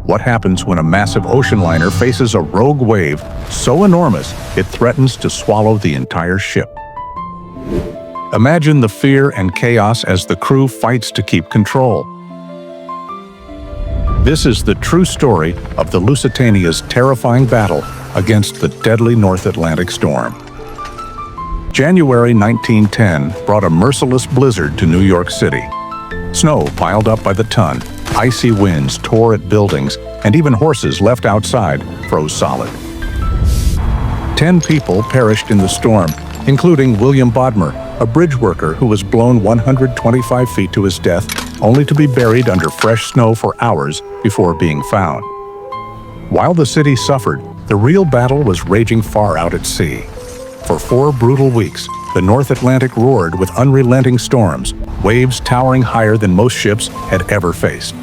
What happens when a massive ocean liner faces a rogue wave so enormous it threatens to swallow the entire ship? Imagine the fear and chaos as the crew fights to keep control. This is the true story of the Lusitania's terrifying battle against the deadly North Atlantic storm. January 1910 brought a merciless blizzard to New York City. Snow piled up by the ton, icy winds tore at buildings, and even horses left outside froze solid. 10 people perished in the storm, including William Bodmer, a bridge worker who was blown 125 feet to his death, only to be buried under fresh snow for hours before being found. While the city suffered, the real battle was raging far out at sea. For 4 brutal weeks, the North Atlantic roared with unrelenting storms, waves towering higher than most ships had ever faced.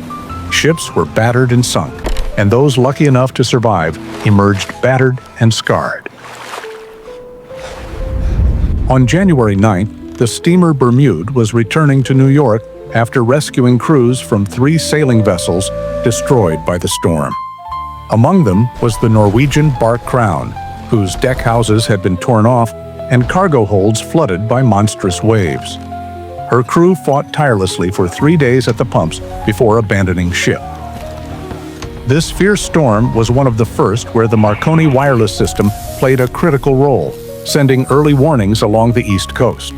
Ships were battered and sunk, and those lucky enough to survive emerged battered and scarred. On January 9th, the steamer Bermude was returning to New York after rescuing crews from 3 sailing vessels destroyed by the storm. Among them was the Norwegian bark Crown, whose deck houses had been torn off and cargo holds flooded by monstrous waves. Her crew fought tirelessly for 3 days at the pumps before abandoning ship. This fierce storm was one of the first where the Marconi wireless system played a critical role, sending early warnings along the East Coast.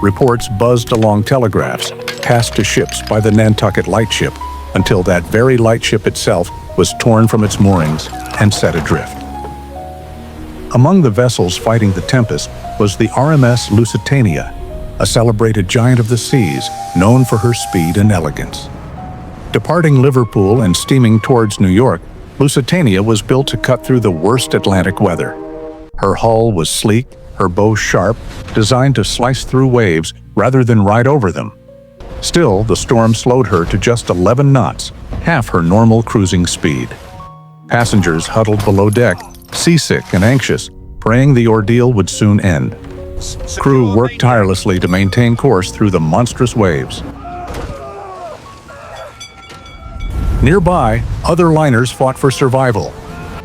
Reports buzzed along telegraphs, passed to ships by the Nantucket lightship, until that very lightship itself was torn from its moorings and set adrift. Among the vessels fighting the tempest was the RMS Lusitania, a celebrated giant of the seas known for her speed and elegance. Departing Liverpool and steaming towards New York, Lusitania was built to cut through the worst Atlantic weather. Her hull was sleek, her bow sharp, designed to slice through waves rather than ride over them. Still, the storm slowed her to just 11 knots, half her normal cruising speed. Passengers huddled below deck, seasick and anxious, praying the ordeal would soon end. Crew worked tirelessly to maintain course through the monstrous waves. Nearby, other liners fought for survival.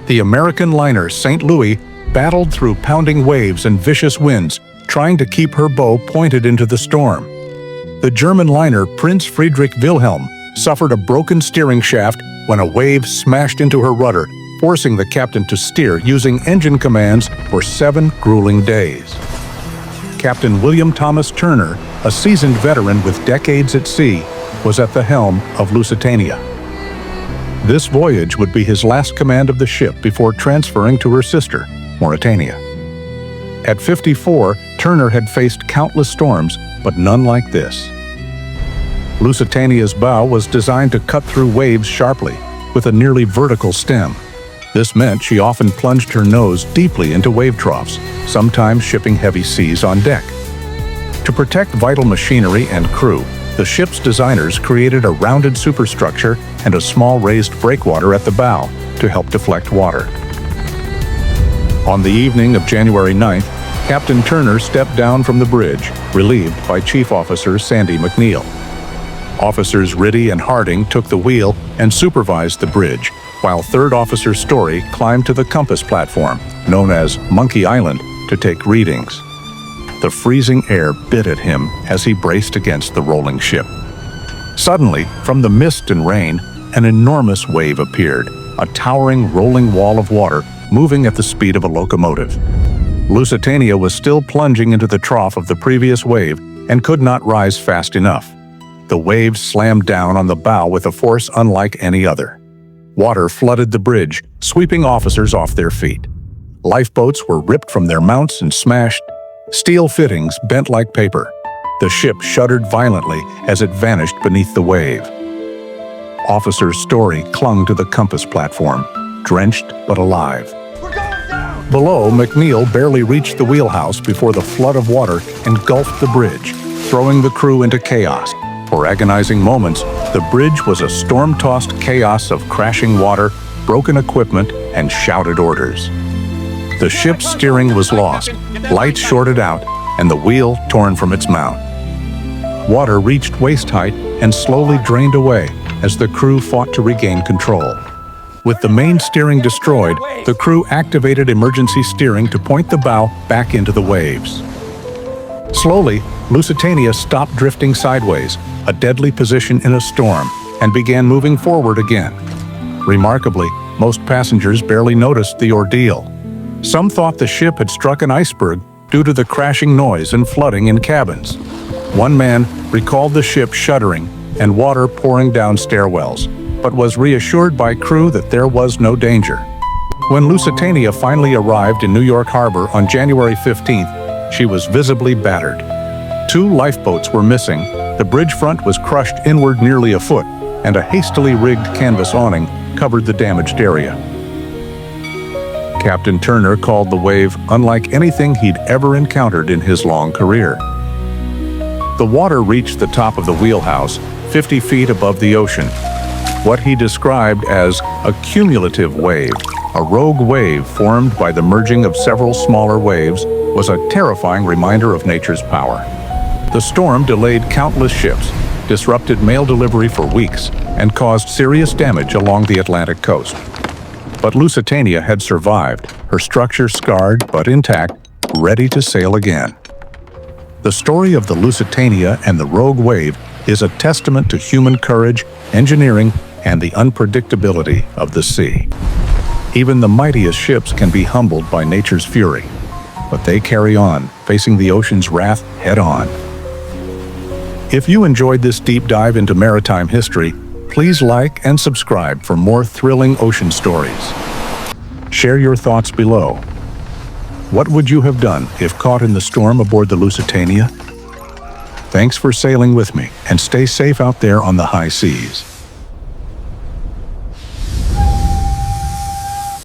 The American liner St. Louis battled through pounding waves and vicious winds, trying to keep her bow pointed into the storm. The German liner Prince Friedrich Wilhelm suffered a broken steering shaft when a wave smashed into her rudder, forcing the captain to steer using engine commands for 7 grueling days. Captain William Thomas Turner, a seasoned veteran with decades at sea, was at the helm of Lusitania. This voyage would be his last command of the ship before transferring to her sister, Mauretania. At 54, Turner had faced countless storms, but none like this. Lusitania's bow was designed to cut through waves sharply, with a nearly vertical stem. This meant she often plunged her nose deeply into wave troughs, sometimes shipping heavy seas on deck. To protect vital machinery and crew, the ship's designers created a rounded superstructure and a small raised breakwater at the bow to help deflect water. On the evening of January 9th, Captain Turner stepped down from the bridge, relieved by Chief Officer Sandy McNeil. Officers Riddy and Harding took the wheel and supervised the bridge, while Third Officer Story climbed to the compass platform, known as Monkey Island, to take readings. The freezing air bit at him as he braced against the rolling ship. Suddenly, from the mist and rain, an enormous wave appeared, a towering, rolling wall of water moving at the speed of a locomotive. Lusitania was still plunging into the trough of the previous wave and could not rise fast enough. The waves slammed down on the bow with a force unlike any other. Water flooded the bridge, sweeping officers off their feet. Lifeboats were ripped from their mounts and smashed. Steel fittings bent like paper. The ship shuddered violently as it vanished beneath the wave. Officer Story clung to the compass platform, drenched but alive. Below, McNeil barely reached the wheelhouse before the flood of water engulfed the bridge, throwing the crew into chaos. For agonizing moments, the bridge was a storm-tossed chaos of crashing water, broken equipment, and shouted orders. The ship's steering was lost, lights shorted out, and the wheel torn from its mount. Water reached waist height and slowly drained away as the crew fought to regain control. With the main steering destroyed, the crew activated emergency steering to point the bow back into the waves. Slowly, Lusitania stopped drifting sideways, a deadly position in a storm, and began moving forward again. Remarkably, most passengers barely noticed the ordeal. Some thought the ship had struck an iceberg due to the crashing noise and flooding in cabins. One man recalled the ship shuddering and water pouring down stairwells, but was reassured by crew that there was no danger. When Lusitania finally arrived in New York Harbor on January 15th, she was visibly battered. 2 lifeboats were missing, the bridge front was crushed inward nearly a foot, and a hastily rigged canvas awning covered the damaged area. Captain Turner called the wave unlike anything he'd ever encountered in his long career. The water reached the top of the wheelhouse, 50 feet above the ocean. What he described as a cumulative wave, a rogue wave formed by the merging of several smaller waves, was a terrifying reminder of nature's power. The storm delayed countless ships, disrupted mail delivery for weeks, and caused serious damage along the Atlantic coast. But Lusitania had survived, her structure scarred but intact, ready to sail again. The story of the Lusitania and the rogue wave is a testament to human courage, engineering, and the unpredictability of the sea. Even the mightiest ships can be humbled by nature's fury, but they carry on, facing the ocean's wrath head-on. If you enjoyed this deep dive into maritime history, please like and subscribe for more thrilling ocean stories. Share your thoughts below. What would you have done if caught in the storm aboard the Lusitania? Thanks for sailing with me, and stay safe out there on the high seas.